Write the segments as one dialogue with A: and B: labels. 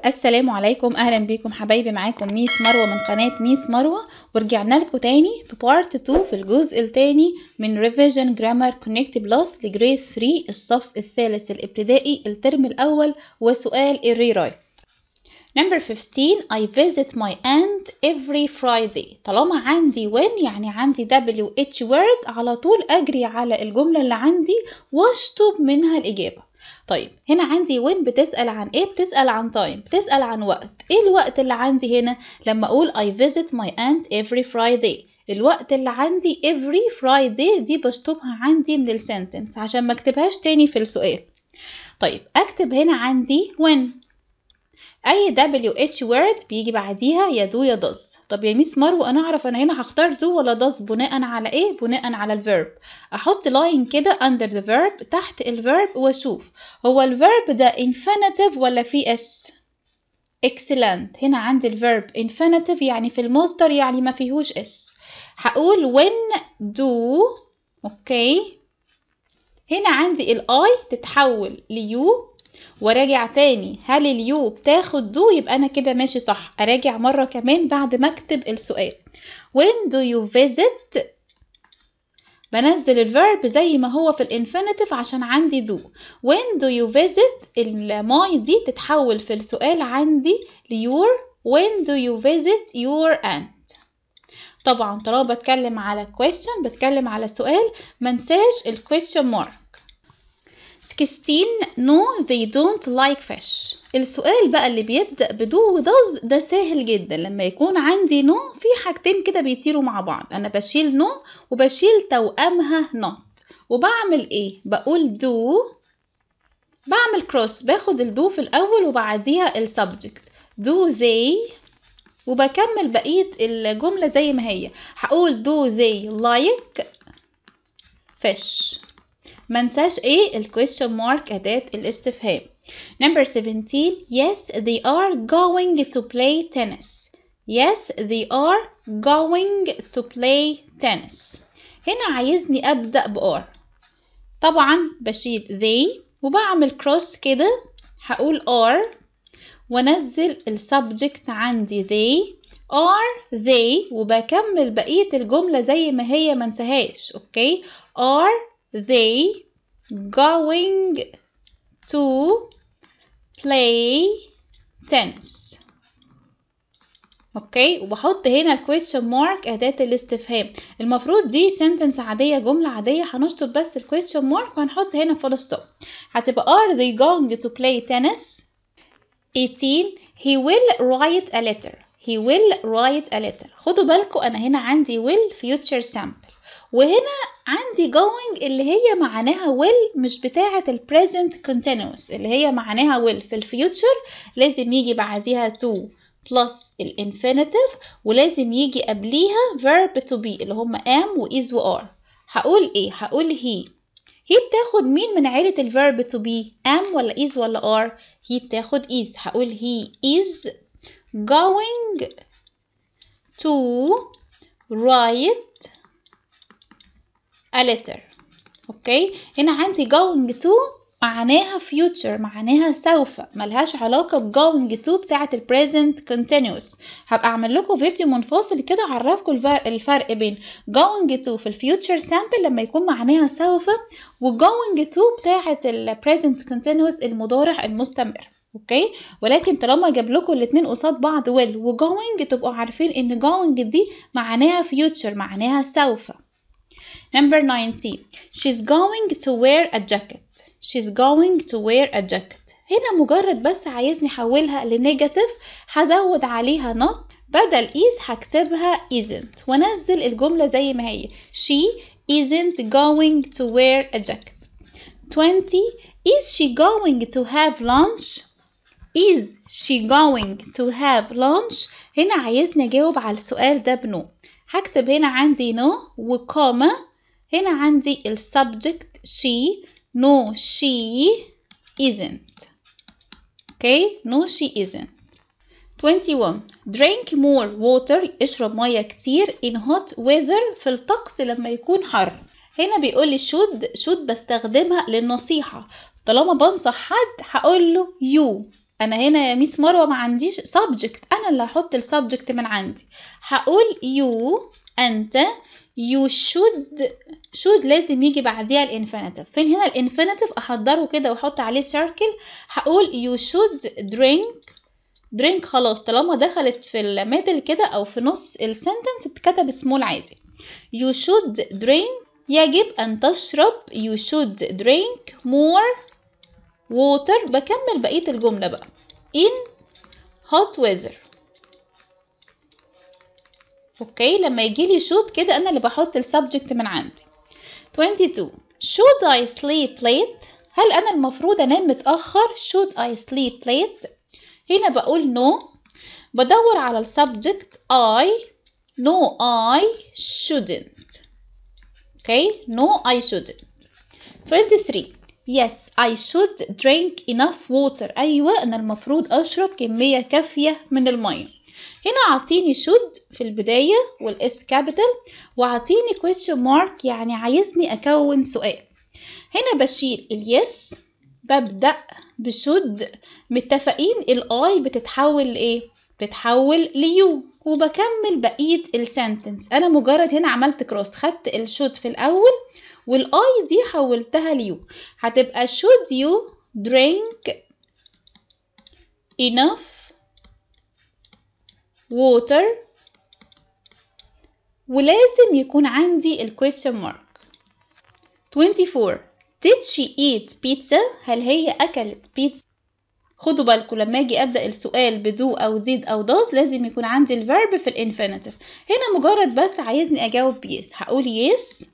A: السلام عليكم، اهلا بيكم حبايبي. معاكم ميس مروه من قناه ميس مروه، ورجعنا لكم تاني ببارت 2 في الجزء الثاني من ريفيجن جرامر كونكت بلس لجريد 3 الصف الثالث الابتدائي الترم الاول، وسؤال الريرايت. Number 15 I visit my aunt every Friday. طالما عندي when يعني عندي WH word، على طول أجري على الجملة اللي عندي واشطب منها الإجابة. طيب هنا عندي when بتسأل عن إيه؟ بتسأل عن time، بتسأل عن وقت. إيه الوقت اللي عندي هنا؟ لما أقول I visit my aunt every Friday، الوقت اللي عندي every Friday دي بشطبها عندي من السنتنس عشان ما اكتبهاش تاني في السؤال. طيب أكتب هنا عندي when. اي WH word بيجي بعديها يا do يا does. طب يا ميس مروه انا اعرف انا هنا هختار do ولا does بناء على ايه؟ بناء على الفيرب. احط لاين كده under the verb تحت الفيرب واشوف هو الفيرب ده infinitive ولا في اس. excellent. هنا عندي الفيرب infinitive يعني في المصدر، يعني ما فيهوش اس. هقول when do. اوكي، هنا عندي الاي تتحول ليو وراجع تاني. هل اليو بتاخد دو؟ يبقى انا كده ماشي صح. اراجع مرة كمان بعد ما اكتب السؤال. when do you visit، بنزل الفيرب زي ما هو في الانفينيتيف عشان عندي دو. when do you visit الماي دي تتحول في السؤال عندي ليور. when do you visit your aunt. طبعا طالما بتكلم على question، بتكلم على سؤال، منساش الquestion mark. 16 no they don't like fish. السؤال بقى اللي بيبدأ بدو ودوز ده سهل جدا. لما يكون عندي no في حاجتين كده بيطيروا مع بعض، انا بشيل no وبشيل توأمها not. وبعمل ايه؟ بقول do، بعمل cross، باخد الدو في الاول وبعديها السبجكت do they، وبكمل بقية الجملة زي ما هي. هقول do they like fish. منساش ايه؟ الكويستشن مارك أداة الاستفهام. Number 17 yes they are going to play tennis. yes they are going to play tennis. هنا عايزني أبدأ بار، طبعا بشيل they وبعمل cross كده، هقول are وانزل السبجكت عندي they are they، وبكمل بقية الجملة زي ما هي منساهاش. اوكي، are they going to play tennis. اوكي، وبحط هنا الكويستشن مارك أداة الاستفهام. المفروض دي سنتنس عادية، جملة عادية، هنشطب بس الكويستشن مارك وهنحط هنا فول ستوب. هتبقى are they going to play tennis. 18 he will write a letter. he will write a letter. خدوا بالكم انا هنا عندي will future sample، وهنا عندي going اللي هي معناها will مش بتاعة ال present continuous اللي هي معناها will. في الفيوتشر لازم يجي بعديها to plus الانفينيتيف، ولازم يجي قبليها verb to be اللي هم am و is و are. هقول ايه؟ هقول he. هي بتاخد مين من عيلة الverb to be؟ am ولا is ولا are؟ هي بتاخد is. هقول he is going to write a letter. اوكي، هنا عندي going to معناها future، معناها سوف، ملهاش علاقة ب going to بتاعة ال present continuous. هبقى اعمل لكم فيديو منفصل كده اعرفكم الفرق بين going to في ال future sample لما يكون معناها سوف، و going to بتاعة ال present continuous المضارع المستمر. اوكي، ولكن طالما جاب لكم الاتنين قصاد بعض will و going تبقوا عارفين ان going دي معناها future، معناها سوف. Number 19 she's going to wear a jacket. she's going to wear a jacket. هنا مجرد بس عايزني احولها لنيجاتيف، هزود عليها not، بدل is هكتبها isn't وانزل الجملة زي ما هي. she isn't going to wear a jacket. 20 is she going to have lunch. is she going to have lunch. هنا عايزني اجاوب على السؤال ده بنو. هكتب هنا عندي no وكوما، هنا عندي السبجكت she. no she isn't. okay no she isn't. 21 drink more water. اشرب مية كتير in hot weather في الطقس لما يكون حر. هنا بيقول لي should بستخدمها للنصيحة. طالما بنصح حد هقول له you. انا هنا يا ميس مروه ما عنديش subject، انا اللي هحط السبجكت من عندي. هقول you، انت. you should لازم يجي بعديها الانفينيتيف. فين هنا الانفينيتيف؟ احضره كده واحط عليه سيركل. هقول you should drink خلاص طالما دخلت في الميدل كده او في نص السنتنس بتكتب سمول عادي. you should drink، يجب ان تشرب. you should drink more water. بكمل بقية الجملة بقى in hot weather. اوكي، لما يجيلي should كده انا اللي بحط السبجكت من عندي. 22 should I sleep late؟ هل انا المفروض انام متأخر؟ should I sleep late؟ هنا بقول no، بدور على السبجكت no I shouldn't. اوكي no I shouldn't. 23 yes I should drink enough water. ايوه انا المفروض اشرب كمية كافية من المية. هنا عطيني should في البداية والاس كابيتال، وعطيني question mark يعني عايزني اكون سؤال. هنا بشيل اليس، ببدأ بشود. متفقين الاي بتتحول لايه؟ بتتحول ليو، وبكمل بقية السنتنس. انا مجرد هنا عملت كروس، خدت الشود في الاول والاي دي حولتها ليو. هتبقى should you drink enough water، ولازم يكون عندي الquestion mark. 24 did she eat pizza؟ هل هي أكلت بيتزا؟ خدوا بالكم لما اجي ابدا السؤال بدو او did او does لازم يكون عندي الفيرب في الانفينيتيف. هنا مجرد بس عايزني اجاوب يس، هقول يس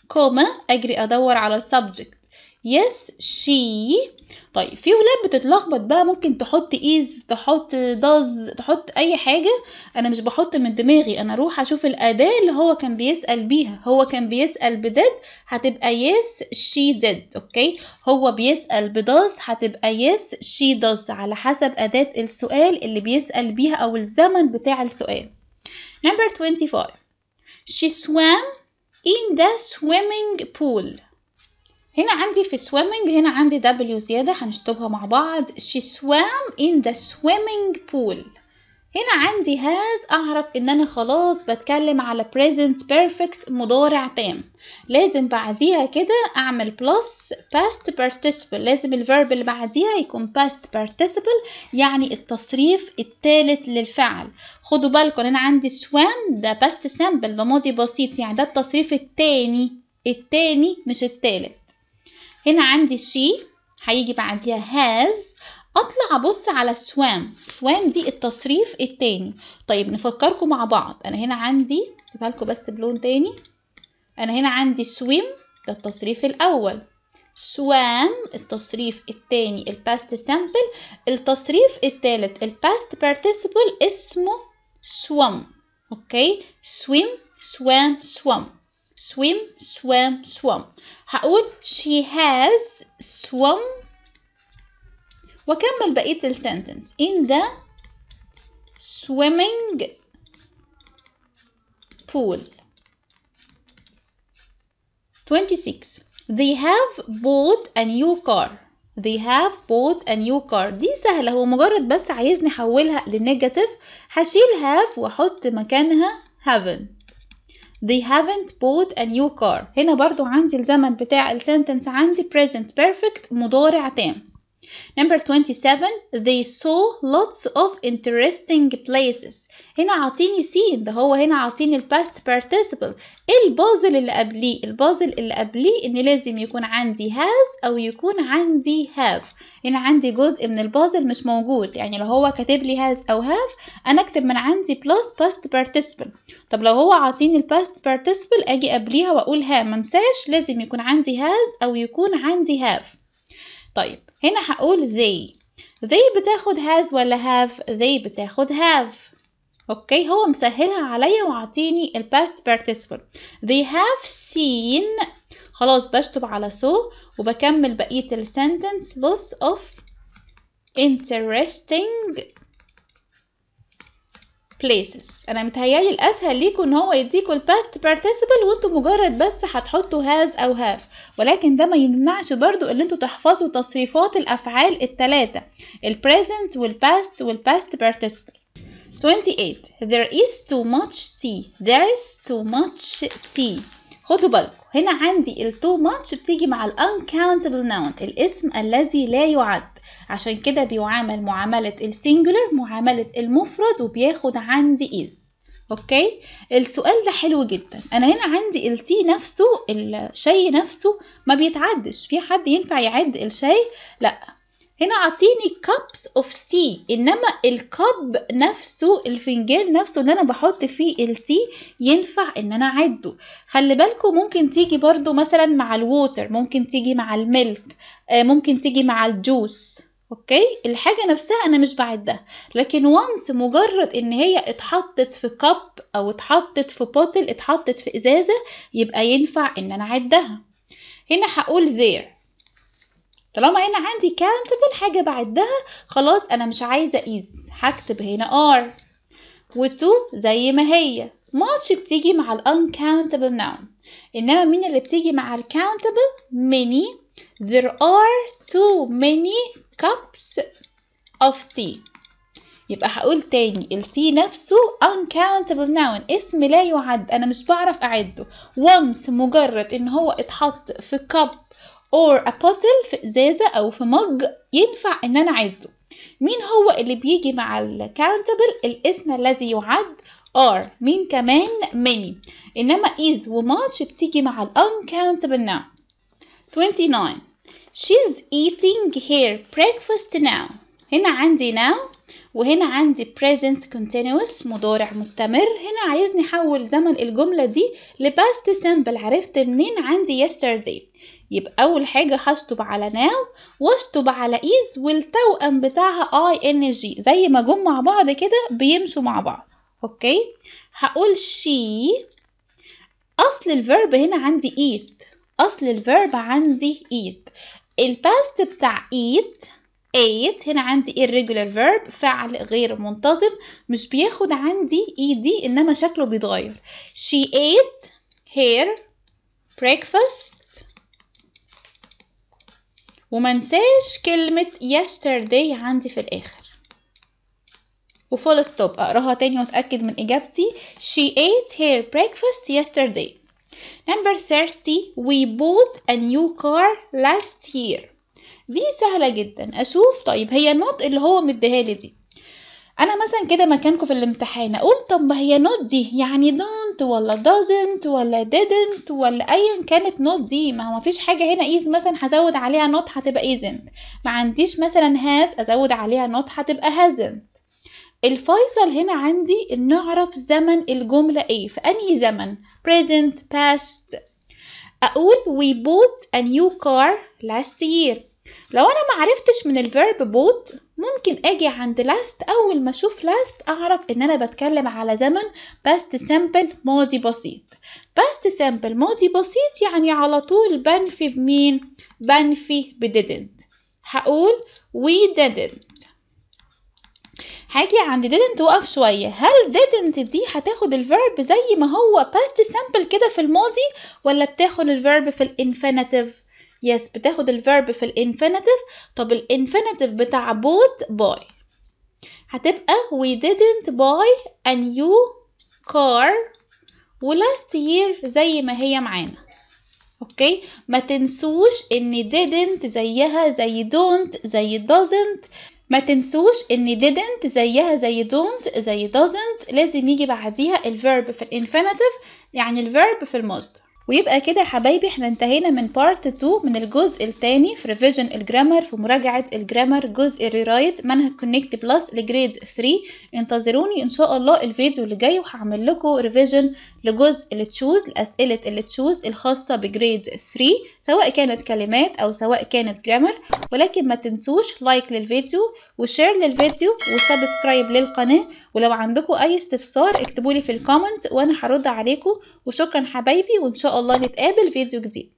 A: كوما اجري ادور على السبجكت yes she. طيب في ولاد بتتلخبط بقى، ممكن تحط is، تحط does، تحط اي حاجة. انا مش بحط من دماغي، انا اروح اشوف الاداة اللي هو كان بيسأل بيها. هو كان بيسأل بدid هتبقى yes she did. اوكي، هو بيسأل بداز هتبقى yes she does على حسب اداة السؤال اللي بيسأل بيها او الزمن بتاع السؤال. Number 25 she swam in the swimming pool. هنا عندي في swimming هنا عندي W زيادة هنشطبها مع بعض. she swam in the swimming pool. هنا عندي has، أعرف إن أنا خلاص بتكلم على present perfect مضارع تام، لازم بعديها كده أعمل plus past participle. لازم الverb اللي بعديها يكون past participle يعني التصريف الثالث للفعل. خدوا بالكم أنا عندي swam ده past simple، ده ماضي بسيط يعني ده التصريف التاني مش الثالث. هنا عندي she هيجي بعديها has، اطلع ابص على swam دي التصريف التاني. طيب نفكركم مع بعض، انا هنا عندي اجيبها لكم بس بلون تاني. انا هنا عندي swim ده التصريف الاول، swam التصريف التاني الباست سامبل، التصريف التالت الباست participle اسمه swam. اوكي swim swam swam swim swam swam. هقول she has swum وكمل بقية السنتنس in the swimming pool. 26 they have bought a new car. they have bought a new car دي سهلة، هو مجرد بس عايزني احولها لنيجاتيف، هشيل have واحط مكانها haven't. they haven't bought a new car. هنا برضو عندي الزمن بتاع السنتنس عندي present perfect مضارع تام. Number 27 they saw lots of interesting places. هنا عاطيني seen، ده هو هنا عاطيني past participle. ايه البازل اللي قبليه؟ البازل اللي قبليه ان لازم يكون عندي has او يكون عندي have. هنا عندي جزء من البازل مش موجود، يعني لو هو كاتب لي has او have انا اكتب من عندي plus past participle. طب لو هو عاطيني past participle اجي قبليها واقول have، منساش لازم يكون عندي has او يكون عندي have. طيب هنا هقول they بتاخد has ولا have؟ they بتاخد have. اوكي هو مسهلها عليا وعطيني past participle. they have seen، خلاص بشطب على so وبكمل بقية السنتنس lots of interesting places. انا متهيالي الاسهل ليكم ان هو يديكوا الباست participle وانتوا مجرد بس هتحطوا has او have، ولكن ده ما يمنعش برضو ان انتوا تحفظوا تصريفات الافعال الثلاثه، البريزنت والباست والباست participle. 28 there is too much tea. there is too much tea. خدوا بالكم هنا عندي ال too much بتيجي مع ال uncountable noun، الاسم الذي لا يعد، عشان كده بيعامل معاملة السينجولر معاملة المفرد وبياخد عندي is. اوكي، السؤال ده حلو جدا. انا هنا عندي التي نفسه، الشاي نفسه ما بيتعدش. في حد ينفع يعد الشاي؟ لا، هنا عطيني cups of tea، انما الكب نفسه الفنجان نفسه اللي انا بحط فيه التي ينفع ان انا اعده. خلي بالكم ممكن تيجي برضو مثلا مع الووتر، ممكن تيجي مع الميلك، ممكن تيجي مع الجوس. اوكي، الحاجة نفسها انا مش بعدها، لكن وانس مجرد ان هي اتحطت في كب او اتحطت في بوتل، اتحطت في ازازة، يبقى ينفع ان انا اعدها. هنا هقول there، طالما هنا عندي countable حاجة بعدها، خلاص أنا مش عايزة is، هكتب هنا are. و to زي ما هي. much بتيجي مع ال uncountable noun، إنما مين اللي بتيجي مع ال countable؟ many. there are too many cups of tea. يبقى هقول تاني ال tea نفسه uncountable noun، اسم لا يعد، أنا مش بعرف أعده. once مجرد إن هو اتحط في cup or a bottle، في ازازة او في مج، ينفع ان انا اعده. مين هو اللي بيجي مع ال countable؟ الاسم الذي يعد are. مين كمان؟ many. انما is و much بتيجي مع ال uncountable noun. 29 she's eating her breakfast now. هنا عندي now وهنا عندي present continuous مضارع مستمر. هنا عايزني احول زمن الجملة دي ل past simple. عرفت منين؟ عندي yesterday. يبقى أول حاجة هشطب على now واشطب على is والتوأم بتاعها ing، زي ما جم مع بعض كده بيمشوا مع بعض. اوكي، هقول she. أصل الفيرب هنا عندي eat، أصل الفيرب عندي eat. الباست بتاع eat ate، هنا عندي irregular verb فعل غير منتظم، مش بياخد عندي ed إنما شكله بيتغير. she ate her breakfast، ومنساش كلمة yesterday عندي في الآخر وفول ستوب. أقراها تاني وأتأكد من إجابتي. she ate her breakfast yesterday. Number 30 we bought a new car last year. دي سهلة جدا. أشوف طيب هي not اللي هو مديهالي دي، أنا مثلا كده مكانكم في الامتحان أقول طب ما هي not دي يعني don't ولا doesn't ولا didn't ولا أيا كانت not دي، ما هو مفيش حاجة هنا is مثلا هزود عليها not هتبقى isn't، ما عنديش مثلا has أزود عليها not هتبقى hasn't. الفيصل هنا عندي إن نعرف زمن الجملة إيه، في أنهي زمن، present past. أقول we bought a new car last year. لو أنا معرفتش من الverb bought ممكن أجي عند last، أول ما أشوف last أعرف إن أنا بتكلم على زمن past simple ماضي بسيط. past simple ماضي بسيط يعني على طول بنفي بمين؟ بنفي ب didn't. هقول we didn't. هاجي عند didn't وقف شوية، هل didn't دي هتاخد الverb زي ما هو past simple كده في الماضي ولا بتاخد الverb في الانفينيتيف؟ يس، بتاخد الverb في الانفينيتيف. طب الانفينيتيف بتاع bought buy، هتبقى we didn't buy a new car و last year زي ما هي معانا. اوكي، ما تنسوش ان didn't زيها زي don't زي doesn't، ما تنسوش ان didn't زيها زي don't زي doesn't، لازم يجي بعديها الverb في الانفينيتيف يعني الverb في المصدر. ويبقى كده يا حبايبي احنا انتهينا من بارت 2 من الجزء الثاني في ريفيجن الجرامر، في مراجعة الجرامر جزء الريرايت منهج كونكت بلس لجريد 3. انتظروني ان شاء الله الفيديو اللي جاي وهعمل لكم ريفيجن لجزء التشوز، لأسئلة التشوز الخاصة بجريد 3 سواء كانت كلمات او سواء كانت جرامر. ولكن ما تنسوش لايك للفيديو وشير للفيديو وسبسكرايب للقناة، ولو عندكم اي استفسار اكتبولي في الكومنتس وانا هرد عليكم. وشكرا حبايبي، وان شاء الله نتقابل فيديو جديد.